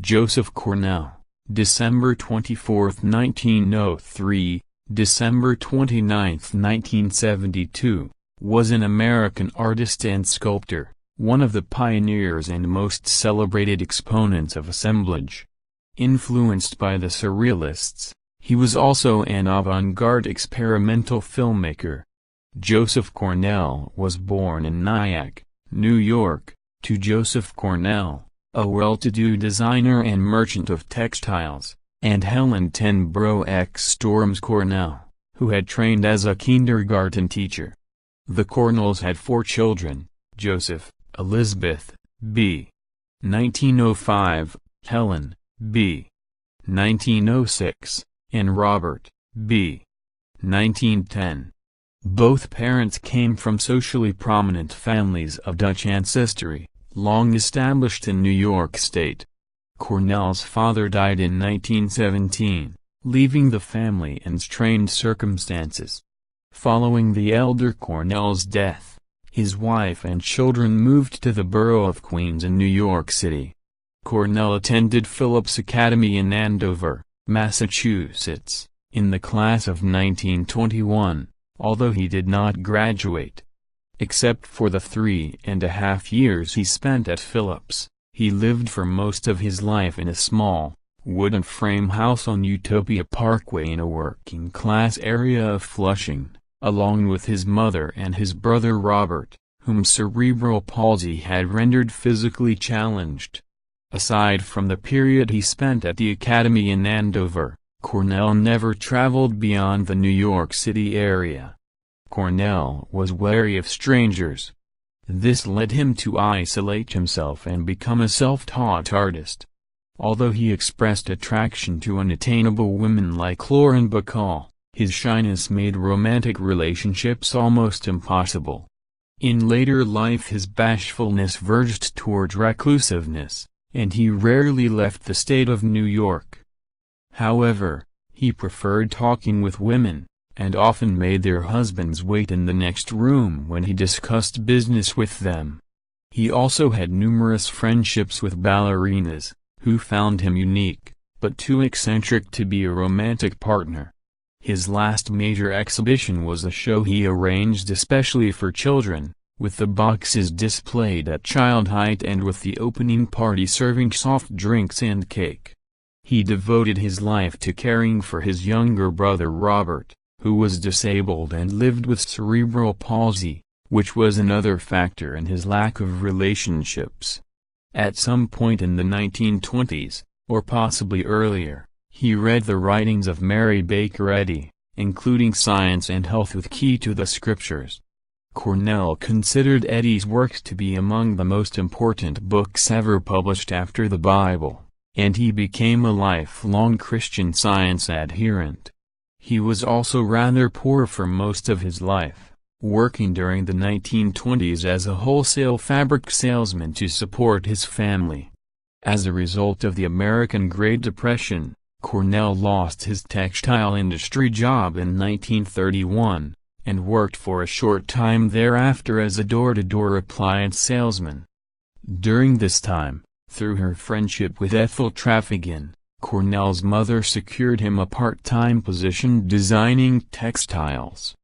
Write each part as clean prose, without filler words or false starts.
Joseph Cornell, December 24, 1903, December 29, 1972, was an American artist and sculptor, one of the pioneers and most celebrated exponents of assemblage. Influenced by the Surrealists, he was also an avant-garde experimental filmmaker. Joseph Cornell was born in Nyack, New York, to Joseph Cornell, a well-to-do designer and merchant of textiles, and Helen ten Broek Storms Cornell, who had trained as a kindergarten teacher. The Cornells had 4 children: Joseph, Elizabeth, b. 1905, Helen, b. 1906, and Robert, b. 1910. Both parents came from socially prominent families of Dutch ancestry, long established in New York State. Cornell's father died in 1917, leaving the family in strained circumstances. Following the elder Cornell's death, his wife and children moved to the borough of Queens in New York City. Cornell attended Phillips Academy in Andover, Massachusetts, in the class of 1921, although he did not graduate. Except for the 3.5 years he spent at Phillips, he lived for most of his life in a small, wooden frame house on Utopia Parkway in a working-class area of Flushing, along with his mother and his brother Robert, whom cerebral palsy had rendered physically challenged. Aside from the period he spent at the Academy in Andover, Cornell never traveled beyond the New York City area. Cornell was wary of strangers. This led him to isolate himself and become a self-taught artist. Although he expressed attraction to unattainable women like Lauren Bacall, his shyness made romantic relationships almost impossible. In later life his bashfulness verged towards reclusiveness, and he rarely left the state of New York. However, he preferred talking with women, and often made their husbands wait in the next room when he discussed business with them. He also had numerous friendships with ballerinas, who found him unique, but too eccentric to be a romantic partner. His last major exhibition was a show he arranged especially for children, with the boxes displayed at child height and with the opening party serving soft drinks and cake. He devoted his life to caring for his younger brother Robert, who was disabled and lived with cerebral palsy, which was another factor in his lack of relationships. At some point in the 1920s, or possibly earlier, he read the writings of Mary Baker Eddy, including Science and Health with Key to the Scriptures. Cornell considered Eddy's works to be among the most important books ever published after the Bible, and he became a lifelong Christian Science adherent. He was also rather poor for most of his life, working during the 1920s as a wholesale fabric salesman to support his family. As a result of the American Great Depression, Cornell lost his textile industry job in 1931, and worked for a short time thereafter as a door-to-door appliance salesman. During this time, through her friendship with Ethel Traffigan, Cornell's mother secured him a part-time position designing textiles.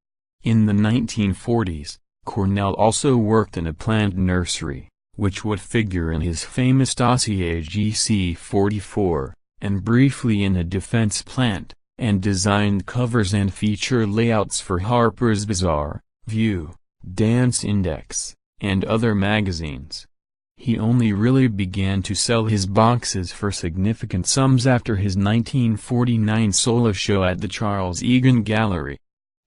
In the 1940s, Cornell also worked in a plant nursery, which would figure in his famous dossier GC44, and briefly in a defense plant, and designed covers and feature layouts for Harper's Bazaar, View, Dance Index, and other magazines. He only really began to sell his boxes for significant sums after his 1949 solo show at the Charles Egan Gallery.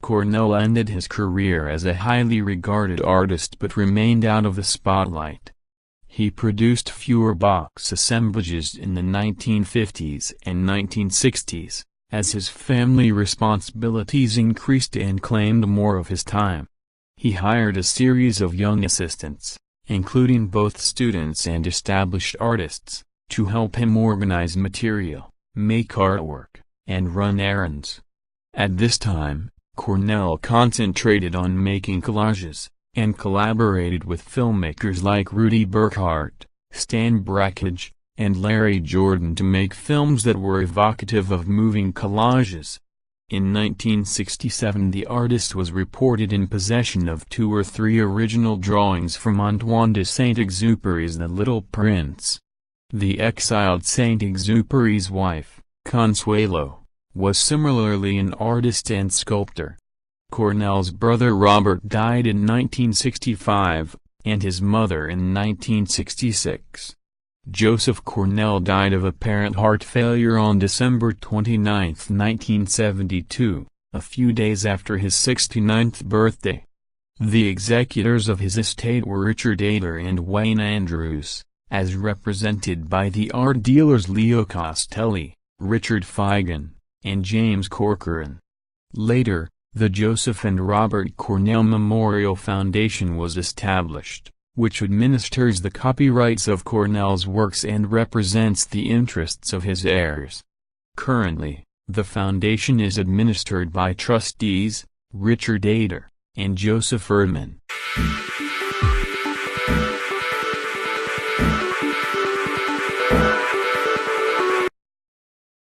Cornell ended his career as a highly regarded artist but remained out of the spotlight. He produced fewer box assemblages in the 1950s and 1960s, as his family responsibilities increased and claimed more of his time. He hired a series of young assistants, including both students and established artists, to help him organize material, make artwork, and run errands. At this time, Cornell concentrated on making collages, and collaborated with filmmakers like Rudy Burkhart, Stan Brakhage, and Larry Jordan to make films that were evocative of moving collages. In 1967 the artist was reported in possession of 2 or 3 original drawings from Antoine de Saint-Exupéry's The Little Prince. The exiled Saint-Exupéry's wife, Consuelo, was similarly an artist and sculptor. Cornell's brother Robert died in 1965, and his mother in 1966. Joseph Cornell died of apparent heart failure on December 29, 1972, a few days after his 69th birthday. The executors of his estate were Richard Ader and Wayne Andrews, as represented by the art dealers Leo Costelli, Richard Feigen, and James Corcoran. Later, the Joseph and Robert Cornell Memorial Foundation was established, which administers the copyrights of Cornell's works and represents the interests of his heirs. Currently, the foundation is administered by trustees, Richard Ader, and Joseph Erdman.